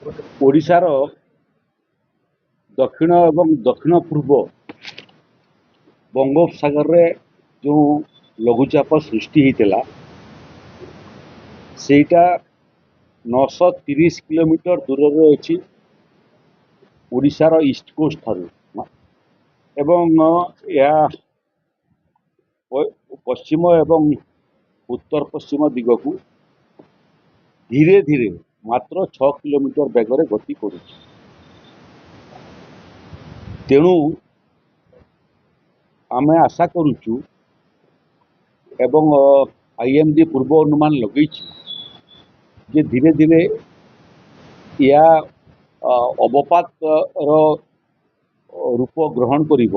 ଓଡ଼ିଶାର ଦକ୍ଷିଣ ଏବଂ ଦକ୍ଷିଣ ପୂର୍ବ ବଙ୍ଗୋପସାଗରରେ ଯେଉଁ ଲଘୁଚାପ ସୃଷ୍ଟି ହୋଇଥିଲା ସେଇଟା 930 କିଲୋମିଟର ଦୂରରେ ଅଛି ଓଡ଼ିଶାର ଇଷ୍ଟ କୋଷ୍ଟ ଠାରୁ ଏବଂ ଏହା ପଶ୍ଚିମ ଏବଂ ଉତ୍ତର ପଶ୍ଚିମ ଦିଗକୁ ଧୀରେ ଧୀରେ ମାତ୍ର 6 କିଲୋମିଟର ବେଗରେ ଗତି କରୁଛି। ତେଣୁ ଆମେ ଆଶା କରୁଛୁ ଏବଂ IMD ପୂର୍ବ ଅନୁମାନ ଲଗେଇଛି ଯେ ଧୀରେ ଧୀରେ ଏହା ଅବପାତର ରୂପ ଗ୍ରହଣ କରିବ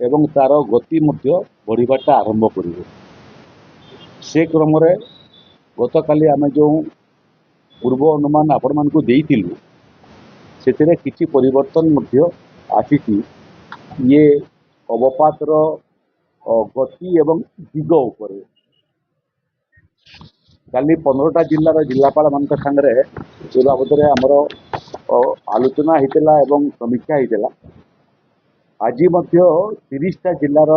ଏବଂ ତାର ଗତି ମଧ୍ୟ ବଢ଼ିବାଟା ଆରମ୍ଭ କରିବ। ସେ କ୍ରମରେ ଗତକାଲି ଆମେ ଯେଉଁ ପୂର୍ବ ଅନୁମାନ ଆପଣମାନଙ୍କୁ ଦେଇଥିଲୁ ସେଥିରେ କିଛି ପରିବର୍ତ୍ତନ ମଧ୍ୟ ଆସିଛି। ଇଏ ଅବପାତର ଗତି ଏବଂ ଦିଗ ଉପରେ କାଲି 15ଟା ଜିଲ୍ଲାର ଜିଲ୍ଲାପାଳମାନଙ୍କ ସାଙ୍ଗରେ ଏ ବାବଦରେ ଆମର ଆଲୋଚନା ହୋଇଥିଲା ଏବଂ ସମୀକ୍ଷା ହୋଇଥିଲା। ଆଜି ମଧ୍ୟ 30ଟା ଜିଲ୍ଲାର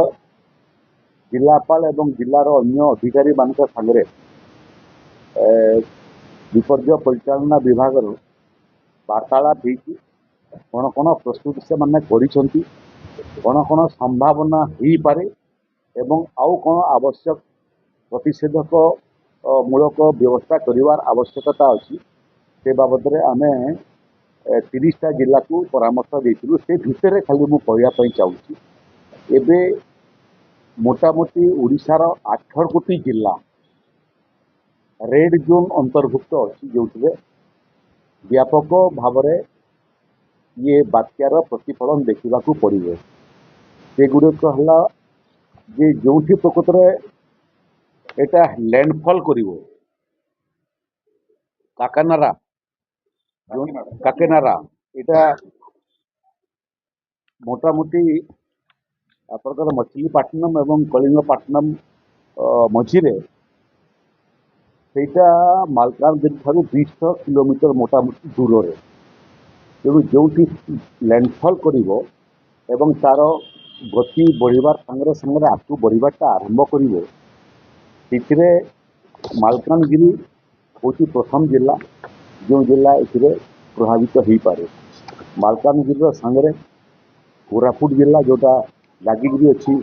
ଜିଲ୍ଲାପାଳ ଏବଂ ଜିଲ୍ଲାର ଅନ୍ୟ ଅଧିକାରୀମାନଙ୍କ ସାଙ୍ଗରେ ବିପର୍ଯ୍ୟୟ ପରିଚାଳନା ବିଭାଗର ବାର୍ତ୍ତାଳାପ ହେଇଛି। କ'ଣ କ'ଣ ପ୍ରସ୍ତୁତି ସେମାନେ କରିଛନ୍ତି, କ'ଣ କ'ଣ ସମ୍ଭାବନା ହେଇପାରେ ଏବଂ ଆଉ କ'ଣ ଆବଶ୍ୟକ ପ୍ରତିଷେଧକ ମୂଳକ ବ୍ୟବସ୍ଥା କରିବାର ଆବଶ୍ୟକତା ଅଛି ସେ ବାବଦରେ ଆମେ 30ଟା ଜିଲ୍ଲାକୁ ପରାମର୍ଶ ଦେଇଥିଲୁ। ସେ ଭିତରେ ଖାଲି ମୁଁ କହିବା ପାଇଁ ଚାହୁଁଛି ଏବେ ମୋଟାମୋଟି ଓଡ଼ିଶାର 18ଗୋଟି ଜିଲ୍ଲା ରେଡ୍ ଜୋନ୍ ଅନ୍ତର୍ଭୁକ୍ତ ଅଛି, ଯେଉଁଥିରେ ବ୍ୟାପକ ଭାବରେ ଇଏ ବାତ୍ୟାର ପ୍ରତିଫଳନ ଦେଖିବାକୁ ପଡ଼ିବ। ସେଗୁଡ଼ିକ ହେଲା ଯେ ଯେଉଁଠି ପ୍ରକୃତରେ এটা ল্যান্ডফল করিব কাকেনারা এটা মোটামুটি আপনার মছিলিপাটনম এবং কলিঙ্গপাটনম মঝিরে সেইটা মালকানগিরি ঠাରୁ 200 কিলোমিটর মোটামুটি দূରରେ। ତେଣୁ ଯେଉଁଠି ଲ୍ୟାଣ୍ଡଫଲ୍ କରିବ ଏବଂ ତାର ଗତି ବଢ଼ିବାର ସାଙ୍ଗରେ ସାଙ୍ଗରେ ଆଗକୁ ବଢ଼ିବାଟା ଆରମ୍ଭ କରିବ ସେଥିରେ ମାଲକାନଗିରି ହେଉଛି ପ୍ରଥମ ଜିଲ୍ଲା, ଯେଉଁ ଜିଲ୍ଲା ଏଥିରେ ପ୍ରଭାବିତ ହୋଇପାରେ। ମାଲକାନଗିରିର ସାଙ୍ଗରେ କୋରାପୁଟ ଜିଲ୍ଲା ଯେଉଁଟା ଲାଗିକିରି ଅଛି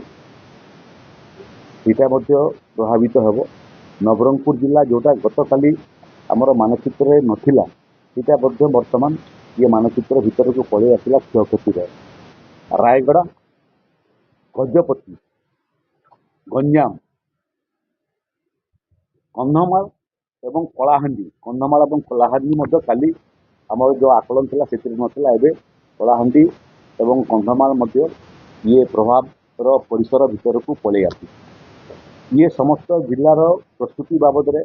ସେଇଟା ମଧ୍ୟ ପ୍ରଭାବିତ ହେବ। ନବରଙ୍ଗପୁର ଜିଲ୍ଲା ଯେଉଁଟା ଗତକାଲି ଆମର ମାନଚିତ୍ରରେ ନଥିଲା ସେଇଟା ମଧ୍ୟ ବର୍ତ୍ତମାନ ଇଏ ମାନଚିତ୍ର ଭିତରକୁ ପଳେଇ ଆସିଲା କ୍ଷୟକ୍ଷତିର। ରାୟଗଡ଼ା, ଗଜପତି, ଗଞ୍ଜାମ, କନ୍ଧମାଳ ଏବଂ କଳାହାଣ୍ଡି ମଧ୍ୟ କାଲି ଆମର ଯେଉଁ ଆକଳନ ଥିଲା ସେଥିରେ ନଥିଲା। ଏବେ କଳାହାଣ୍ଡି ଏବଂ କନ୍ଧମାଳ ମଧ୍ୟ ଇଏ ପ୍ରଭାବର ପରିସର ଭିତରକୁ ପଳେଇ ଆସିଛି। ଇଏ ସମସ୍ତ ଜିଲ୍ଲାର ପ୍ରସ୍ତୁତି ବାବଦରେ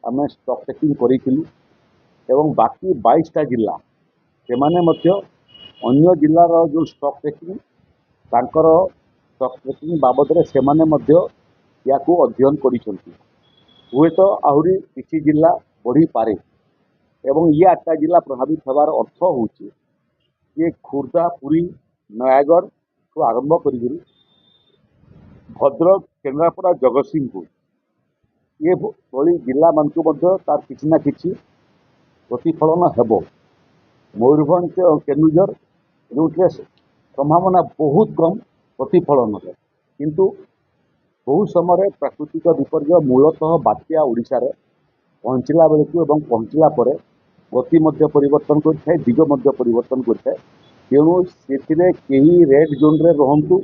ଆମେ ଷ୍ଟକ୍ ଟେକିଂ କରିଥିଲୁ ଏବଂ ବାକି 22ଟା ଜିଲ୍ଲା ସେମାନେ ମଧ୍ୟ ଅନ୍ୟ ଜିଲ୍ଲାର ଯେଉଁ ଷ୍ଟକ୍ ଟେକିଂ ତାଙ୍କର ଷ୍ଟକ୍ ଟେକିଂ ବାବଦରେ ସେମାନେ ମଧ୍ୟ ୟାକୁ ଅଧ୍ୟୟନ କରିଛନ୍ତି। ହୁଏତ ଆହୁରି କିଛି ଜିଲ୍ଲା ବଢ଼ିପାରେ ଏବଂ ଇଏ 8ଟା ଜିଲ୍ଲା ପ୍ରଭାବିତ ହେବାର ଅର୍ଥ ହେଉଛି ଯେ ଖୋର୍ଦ୍ଧା, ପୁରୀ, ନୟାଗଡ଼ଠୁ ଆରମ୍ଭ କରିକିରି ଭଦ୍ରକ, କେନ୍ଦ୍ରାପଡ଼ା, ଜଗତସିଂହପୁର ଏ ଭଳି ଜିଲ୍ଲାମାନଙ୍କୁ ମଧ୍ୟ ତାର କିଛି ନା କିଛି ପ୍ରତିଫଳନ ହେବ। ମୟୂରଭଞ୍ଜ ଓ କେନ୍ଦୁଝର ଯେଉଁଥିରେ ସମ୍ଭାବନା ବହୁତ କମ୍ ପ୍ରତିଫଳନର, କିନ୍ତୁ ବହୁ ସମୟରେ ପ୍ରାକୃତିକ ବିପର୍ଯ୍ୟୟ ମୂଳତଃ ବାତ୍ୟା ଓଡ଼ିଶାରେ ପହଞ୍ଚିଲା ବେଳକୁ ଏବଂ ପହଞ୍ଚିଲା ପରେ ଗତି ମଧ୍ୟ ପରିବର୍ତ୍ତନ କରିଥାଏ, ଦିଗ ମଧ୍ୟ ପରିବର୍ତ୍ତନ କରିଥାଏ। ତେଣୁ ସେଥିରେ କେହି ରେଡ୍ ଜୋନ୍ରେ ରହନ୍ତୁ,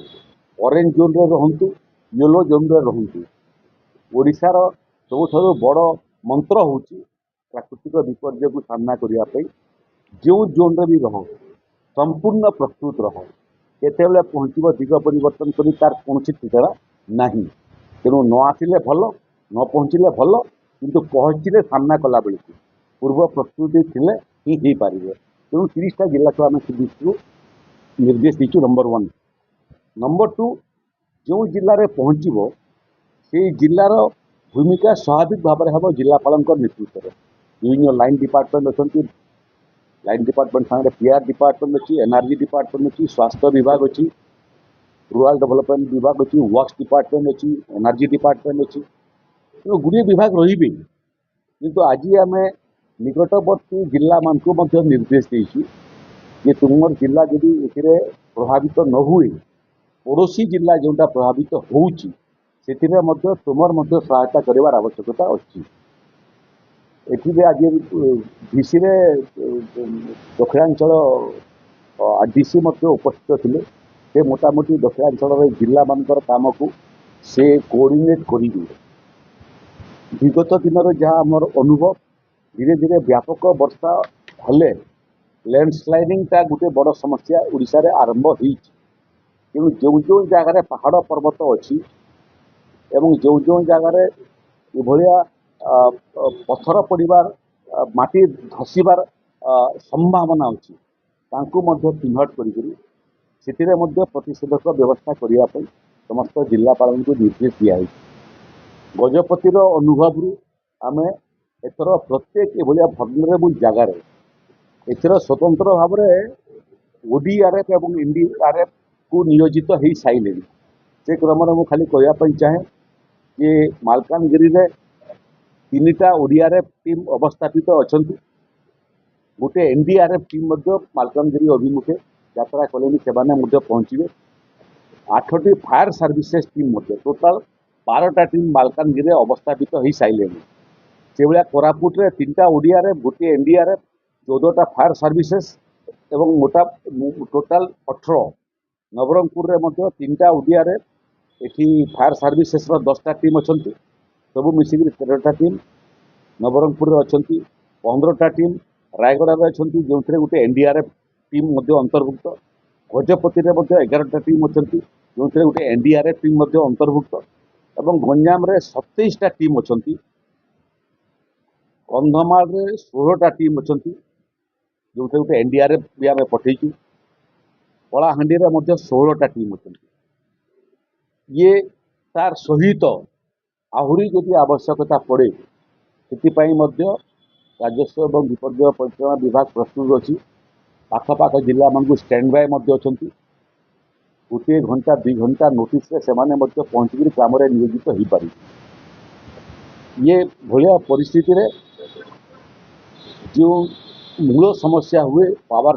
ଅରେଞ୍ଜ ଜୋନ୍ରେ ରହନ୍ତୁ, ୟେଲୋ ଜୋନ୍ରେ ରହନ୍ତୁ, ଓଡ଼ିଶାର ସବୁଠାରୁ ବଡ଼ ମନ୍ତ୍ର ହେଉଛି ପ୍ରାକୃତିକ ବିପର୍ଯ୍ୟୟକୁ ସାମ୍ନା କରିବା ପାଇଁ ଯେଉଁ ଜୋନ୍ରେ ବି ରହ ସମ୍ପୂର୍ଣ୍ଣ ପ୍ରସ୍ତୁତ ରହ। କେତେବେଳେ ପହଞ୍ଚିବ ଦିଗ ପରିବର୍ତ୍ତନ କରି ତାର କୌଣସି ଠିକଣା ନାହିଁ। ତେଣୁ ନ ଆସିଲେ ଭଲ, ନ ପହଞ୍ଚିଲେ ଭଲ, କିନ୍ତୁ ପହଞ୍ଚିଲେ ସାମ୍ନା କଲା ବେଳକୁ ପୂର୍ବ ପ୍ରସ୍ତୁତି ଥିଲେ ହିଁ ହେଇପାରିବ। ତେଣୁ 30ଟା ଜିଲ୍ଲାକୁ ଆମେ ନିର୍ଦ୍ଦେଶ ଦେଇଛୁ। ନମ୍ବର 1। ନମ୍ବର 2, ଯେଉଁ ଜିଲ୍ଲାରେ ପହଞ୍ଚିବ ସେଇ ଜିଲ୍ଲାର ଭୂମିକା ସ୍ୱାଭାବିକ ଭାବରେ ହେବ ଜିଲ୍ଲାପାଳଙ୍କ ନେତୃତ୍ୱରେ। ବିଭିନ୍ନ ଲାଇନ୍ ଡିପାର୍ଟମେଣ୍ଟ ଅଛନ୍ତି, लाइन डिपार्टमेंट सामने पीआर डिपार्टमेंट अच्छी, एनआरजी डिपार्टमेंट अच्छी, स्वास्थ्य विभाग अच्छी, रूराल डेभलपमेंट विभाग अच्छी, वर्क्स डिपार्टमेंट अच्छी, एनआरजी डिपार्टमेंट अच्छी, तेणु गुड़िए विभाग रही किंतु आज आम निकटवर्ती जिला मानक निर्देश देती जे तुम जिला जदि ए प्रभावित न हुए पड़ोशी जिला जोटा प्रभावित होउची तुमर सहायता करार आवश्यकता अच्छी। एथिरे आज डीसी दक्षिणांचल डीसी उपस्थित थे से मोटामोटी दक्षिणांचल जिला मानकर काम को से कोऑर्डिनेट करेंगे। विगत दिन जहाँ आमर अनुभव धीरे धीरे व्यापक वर्षा हेले लैंडस्लाइडिंगटा गोटे बड़ समस्या ओडिशा रे आरंभ होती। तेणु जो जो जगार पहाड़ पर्वत अच्छी एवं जो जो जगार यह पत्थर पड़ार माटी धसबार संभावना अच्छी चिन्हट कर प्रतिषेधक व्यवस्था करने समस्त जिलापाल को निर्देश दिखाई। गजपतिर अनुभव आम एथर प्रत्येक ये भनरेबल जगार एथर स्वतंत्र भाव में ओडीआरएफ और एनडीआरएफ को नियोजित हो सारे से क्रम में खाली कहवाई चाहे कि मालकानगिरी में 3टा ओडीआरएफ टीम अवस्थापित अच्छा, गोटे एनडीआरएफ टीम मालकानगिरी अभिमुखे यात्रा कले से पहुँचे। 8टी फायर सर्विसेज टीम टोटाल 12टा टीम मालकानगिरी अवस्थापित हो सारे से भाया कोरापुट रे 3टा ओडीआरएफ गोटे एनडीआरएफ 14टा फायर सर्विसेज एवं मोटा टोटाल 18। नवरंगपुर रे 3टा ओडीआरएफ एठी फायर सर्विसेस 10टा टीम अच्छा सब मिसिक 13टा टीम नवरंगपुर अच्छा, 15टा टीम रायगढ़ में अच्छा जो गोटे एनडीआरएफ टीम अंतर्भुक्त। गजपति में 11टा टीम अच्छा जो गोटे एनडीआरएफ टीम अंतर्भुक्त एवं गंजाम रे 27टा टीम अच्छा, कंधमाल रे 16टा टीम अच्छा जो गोटे एनडीआरएफ भी आम पठेचु। कलाहांडी रे 16टा टीम अच्छा। ये तार सहित आहरी जदि आवश्यकता पड़े से राजस्व और विपर्य परिचालन विभाग प्रस्तुत अच्छी। पाखपाख जिला मान स्टैंड बाय अच्छा, गोटे घंटा 2 घंटा नोटिस से पहुँचिक काम नियोजित हो पारे। ये भाया परिस्थिति रे जो मूल समस्या हुए पावर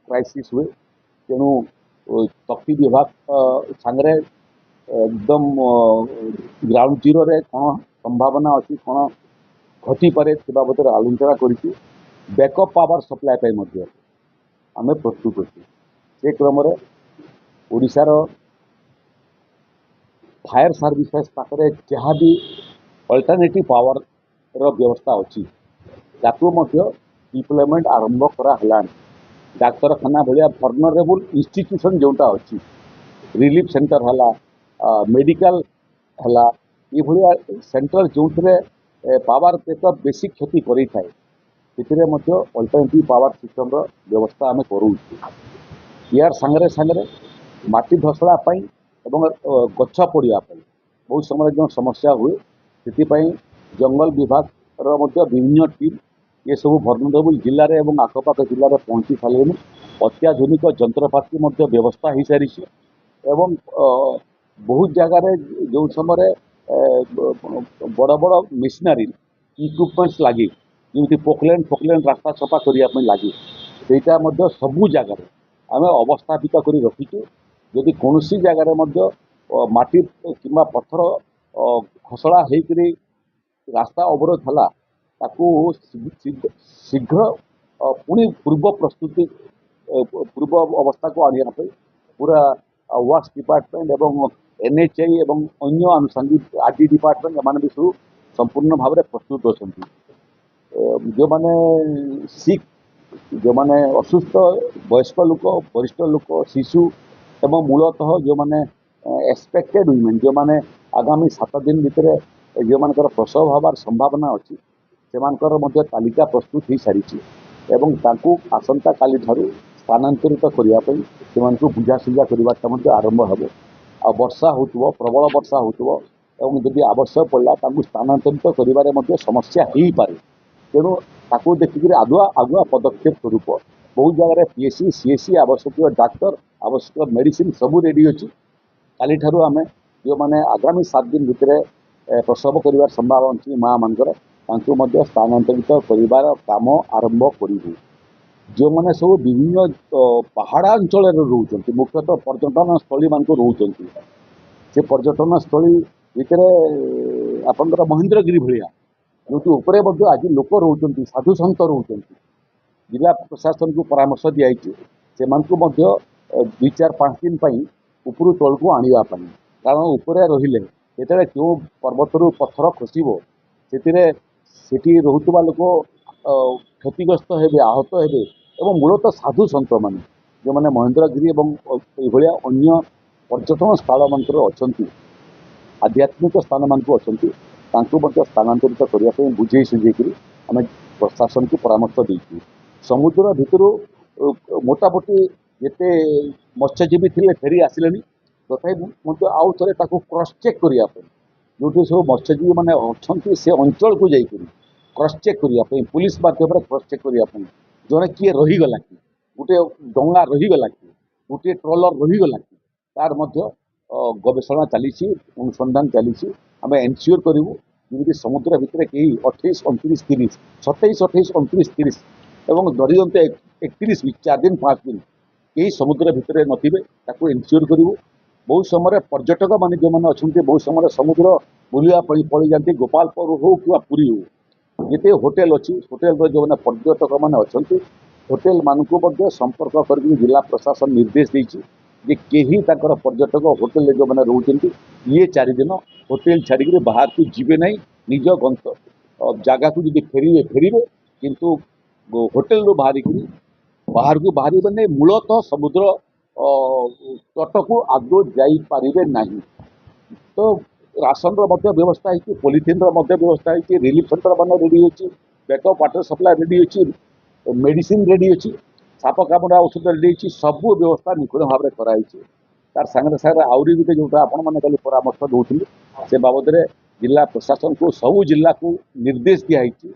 क्राइसिस हुए तेणु शक्ति विभाग सांगे एकदम ग्राउंड जीरो रे कौन संभावना अच्छी कौन घटी पारे बाबद आलोचना करी बैकअप पावर सप्लाई आम प्रस्तुत अच्छे। से क्रम ओडिशार फायर सर्विसेस पाखे जहाँ भी अल्टरनेटिव पावर व्यवस्था अच्छी डिप्लॉयमेंट आरंभ कराला। डाक्तरखाना भाया भर्नरेबल इंस्टीट्यूशन जोटा अच्छी रिलीफ सेंटर है मेडिकल है ये सेंटर जो पावर बैकअप बेसिक क्षति करें से अल्टरनेटिव पावर सिस्टम व्यवस्था आम करूँ। यार सांगे सांगे माटी धसलापाई गछ पड़ापी बहुत समय जो समस्या हुए से जंगल विभाग विभिन्न टीम ये सब भर्नरेबल जिले में आखपाख जिले में पहुँची सारे अत्याधुनिक जंत्रपाति व्यवस्था हो सारी एवं बहुत जगार जो समय बड़ बड़ मेसिनारी इक्विपमेंट्स लगे जमी पोकलैंड रास्ता सफा करने लगे सेटा सबू जगार आम अवस्थापित कर रखीचु। जदि कौन सी जगार माटी कि पत्थर खसड़ा होकर रास्ता अवरोध है शीघ्र पुणी पूर्व प्रस्तुति पूर्व अवस्था को आने पूरा वर्क्स डिपार्टमेंट एवं एनएचआई एवं अन्य आनुषंगिक आरडी डिपार्टमेंट एम भी सब संपूर्ण भाव में प्रस्तुत अच्छा। जो मैंने सिक जो मैंने असुस्थ वयस्क लोक वरिष्ठ लोक शिशु एवं मूलतः जो मैंने एक्सपेक्टेड वुमेन जो मैंने आगामी 7 दिन भितर जो मान प्रसव हबार संभावना अच्छी से तालिका प्रस्तुत हो सारी आसंता काली ठारू स्थानांतरित करने से बुझासुझा करवाटा आरंभ हे। आ वर्षा हो प्रबल वर्षा हो जदि आवश्यक पड़ा स्थानांतरित कर समस्या हो पारे ତେଣୁ ତାକୁ ଦେଖିକରି ଆଗୁଆ ପଦକ୍ଷେପ ସ୍ୱରୂପ ବହୁ ଜାଗାରେ ପିଏସି ସିଏସି ଆବଶ୍ୟକୀୟ ଡାକ୍ତର ଆବଶ୍ୟକ ମେଡିସିନ ସବୁ ରେଡି ଅଛି। କାଲିଠାରୁ ଆମେ ଯେଉଁମାନେ ଆଗାମୀ 7 ଦିନ ଭିତରେ ପ୍ରସବ କରିବାର ସମ୍ଭାବନା ଅଛି ମା ମାନଙ୍କର ତାଙ୍କୁ ମଧ୍ୟ ସ୍ଥାନାନ୍ତରିତ କରିବାର କାମ ଆରମ୍ଭ କରିବୁ। ଯେଉଁମାନେ ସବୁ ବିଭିନ୍ନ ପାହାଡ଼ାଞ୍ଚଳରେ ରହୁଛନ୍ତି, ମୁଖ୍ୟତଃ ପର୍ଯ୍ୟଟନ ସ୍ଥଳୀ ମାନଙ୍କୁ ରହୁଛନ୍ତି, ସେ ପର୍ଯ୍ୟଟନ ସ୍ଥଳୀ ଭିତରେ ଆପଣଙ୍କର ମହେନ୍ଦ୍ରଗିରି ଭଳିଆ ଯେଉଁଠି ଉପରେ ମଧ୍ୟ ଆଜି ଲୋକ ରହୁଛନ୍ତି, ସାଧୁ ସନ୍ଥ ରହୁଛନ୍ତି, ଜିଲ୍ଲା ପ୍ରଶାସନକୁ ପରାମର୍ଶ ଦିଆଯାଇଛି ସେମାନଙ୍କୁ ମଧ୍ୟ 2-4-5 ଦିନ ପାଇଁ ଉପରୁ ତଳକୁ ଆଣିବା ପାଇଁ। କାରଣ ଉପରେ ରହିଲେ ଯେତେବେଳେ କେଉଁ ପର୍ବତରୁ ପଥର ଖସିବ ସେଥିରେ ସେଠି ରହୁଥିବା ଲୋକ କ୍ଷତିଗ୍ରସ୍ତ ହେବେ, ଆହତ ହେବେ ଏବଂ ମୂଳତଃ ସାଧୁ ସନ୍ଥମାନେ ଯେଉଁମାନେ ମହେନ୍ଦ୍ରଗିରି ଏବଂ ଏଇଭଳିଆ ଅନ୍ୟ ପର୍ଯ୍ୟଟନ ସ୍ଥଳମାନଙ୍କରେ ଅଛନ୍ତି, ଆଧ୍ୟାତ୍ମିକ ସ୍ଥାନମାନଙ୍କୁ ଅଛନ୍ତି, ତାଙ୍କୁ ମଧ୍ୟ ସ୍ଥାନାନ୍ତରିତ କରିବା ପାଇଁ ବୁଝେଇ ସୁଝେଇକରି ଆମେ ପ୍ରଶାସନକୁ ପରାମର୍ଶ ଦେଇଛୁ। ସମୁଦ୍ର ଭିତରୁ ମୋଟାମୋଟି ଯେତେ ମତ୍ସ୍ୟଜୀବୀ ଥିଲେ ଫେରି ଆସିଲେଣି, ତଥାପି ମଧ୍ୟ ଆଉ ଥରେ ତାକୁ କ୍ରସ୍ ଚେକ୍ କରିବା ପାଇଁ ଯେଉଁଠି ସବୁ ମତ୍ସ୍ୟଜୀବୀ ମାନେ ଅଛନ୍ତି ସେ ଅଞ୍ଚଳକୁ ଯାଇକରି କ୍ରସ୍ ଚେକ୍ କରିବା ପାଇଁ, ପୁଲିସ ମାଧ୍ୟମରେ କ୍ରସ୍ ଚେକ୍ କରିବା ପାଇଁ ଜଣେ କିଏ ରହିଗଲା କି, ଗୋଟିଏ ଡଙ୍ଗା ରହିଗଲା କି, ଗୋଟିଏ ଟ୍ରଲର ରହିଗଲା କି, ତାର ମଧ୍ୟ ଗବେଷଣା ଚାଲିଛି, ଅନୁସନ୍ଧାନ ଚାଲିଛି। ଆମେ ଏନ୍ସିଓର କରିବୁ ଯେମିତି ସମୁଦ୍ର ଭିତରେ କେହି 28, 29, 30, 27, 28, 29, 30 ଏବଂ ଧରିଦିଅନ୍ତେ 31 ବି 4 ଦିନ 5 ଦିନ କେହି ସମୁଦ୍ର ଭିତରେ ନଥିବେ, ତାକୁ ଏନ୍ସିଓର କରିବୁ। ବହୁ ସମୟରେ ପର୍ଯ୍ୟଟକ ମାନେ ଯେଉଁମାନେ ଅଛନ୍ତି ବହୁ ସମୟରେ ସମୁଦ୍ର ବୁଲିବା ପାଇଁ ପଳେଇଯାନ୍ତି, ଗୋପାଳପୁର ହଉ କିମ୍ବା ପୁରୀ ହଉ। ଯେତେ ହୋଟେଲ ଅଛି, ହୋଟେଲର ଯେଉଁମାନେ ପର୍ଯ୍ୟଟକ ମାନେ ଅଛନ୍ତି ହୋଟେଲ ମାନଙ୍କୁ ମଧ୍ୟ ସମ୍ପର୍କ କରିକି ଜିଲ୍ଲା ପ୍ରଶାସନ ନିର୍ଦ୍ଦେଶ ଦେଇଛି ଯେ କେହି ତାଙ୍କର ପର୍ଯ୍ୟଟକ ହୋଟେଲରେ ଯେଉଁମାନେ ରହୁଛନ୍ତି ଇଏ 4 ଦିନ ହୋଟେଲ ଛାଡ଼ିକରି ବାହାରକୁ ଯିବେ ନାହିଁ। ନିଜ ଜାଗାକୁ ଯଦି ଫେରିବେ କିନ୍ତୁ ହୋଟେଲରୁ ବାହାରକୁ ବାହାରିବେ ନାହିଁ, ମୂଳତଃ ସମୁଦ୍ର ତଟକୁ ଆଦୌ ଯାଇପାରିବେ ନାହିଁ। ତ ରାସନର ମଧ୍ୟ ବ୍ୟବସ୍ଥା ହେଇଛି, ପଲିଥିନ୍ର ମଧ୍ୟ ବ୍ୟବସ୍ଥା ହେଇଛି, ରିଲିଫ୍ ସେଣ୍ଟର ମାନେ ରେଡ଼ି ଅଛି, ବ୍ୟାକଅପ୍ ୱାଟର ସପ୍ଲାଏ ରେଡ଼ି ଅଛି, ମେଡିସିନ ରେଡ଼ି ଅଛି, ସାପ କାମୁଡ଼ା ଔଷଧ ରେଡ଼ି ଅଛି, ସବୁ ବ୍ୟବସ୍ଥା ନିଖୁଣ ଭାବରେ କରାଯାଇଛି। ତାର ସାଙ୍ଗରେ ସାଙ୍ଗରେ ଆହୁରି ଗୋଟେ ଯେଉଁଟା ଆପଣମାନେ କାଲି ପରାମର୍ଶ ଦେଉଥିଲେ ସେ ବାବଦରେ ଜିଲ୍ଲା ପ୍ରଶାସନକୁ ସବୁ ଜିଲ୍ଲାକୁ ନିର୍ଦ୍ଦେଶ ଦିଆହେଇଛି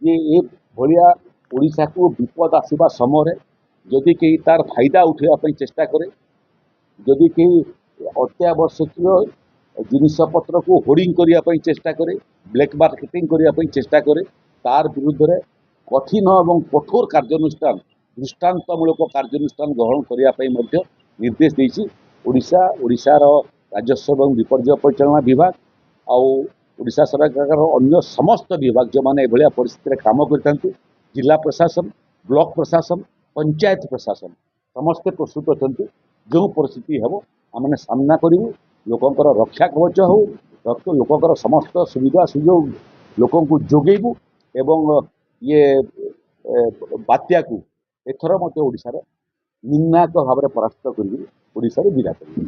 ଯେ ଏ ଭଳିଆ ଓଡ଼ିଶାକୁ ବିପଦ ଆସିବା ସମୟରେ ଯଦି କେହି ତାର ଫାଇଦା ଉଠାଇବା ପାଇଁ ଚେଷ୍ଟା କରେ, ଯଦି କେହି ଅତ୍ୟାବଶ୍ୟକୀୟ ଜିନିଷପତ୍ରକୁ ହୋର୍ଡିଂ କରିବା ପାଇଁ ଚେଷ୍ଟା କରେ, ବ୍ଲାକ୍ ମାର୍କେଟିଂ କରିବା ପାଇଁ ଚେଷ୍ଟା କରେ, ତାର ବିରୁଦ୍ଧରେ କଠିନ ଏବଂ କଠୋର କାର୍ଯ୍ୟାନୁଷ୍ଠାନ, ଦୃଷ୍ଟାନ୍ତମୂଳକ କାର୍ଯ୍ୟାନୁଷ୍ଠାନ ଗ୍ରହଣ କରିବା ପାଇଁ ମଧ୍ୟ ନିର୍ଦ୍ଦେଶ ଦେଇଛି ଓଡ଼ିଶାର ରାଜସ୍ୱ ଏବଂ ବିପର୍ଯ୍ୟୟ ପରିଚାଳନା ବିଭାଗ ଆଉ ଓଡ଼ିଶା ସରକାରଙ୍କର ଅନ୍ୟ ସମସ୍ତ ବିଭାଗ ଯେଉଁମାନେ ଏଭଳିଆ ପରିସ୍ଥିତିରେ କାମ କରିଥାନ୍ତି। ଜିଲ୍ଲା ପ୍ରଶାସନ, ବ୍ଲକ ପ୍ରଶାସନ, ପଞ୍ଚାୟତ ପ୍ରଶାସନ ସମସ୍ତେ ପ୍ରସ୍ତୁତ ଅଛନ୍ତି। ଯେଉଁ ପରିସ୍ଥିତି ହେବ ଆମେ ସାମ୍ନା କରିବୁ। ଲୋକଙ୍କର ରକ୍ଷା କବଚ ହେଉ, ଲୋକଙ୍କର ସମସ୍ତ ସୁବିଧା ସୁଯୋଗ ଲୋକଙ୍କୁ ଯୋଗେଇବୁ ଏବଂ ଇଏ ବାତ୍ୟାକୁ ଏଥର ମଧ୍ୟ ଓଡ଼ିଶାରେ ନିର୍ଣ୍ଣାୟକ ଭାବରେ ପରାସ୍ତ କରିକି ଓଡ଼ିଶାରେ ବିଦା କରିବୁ।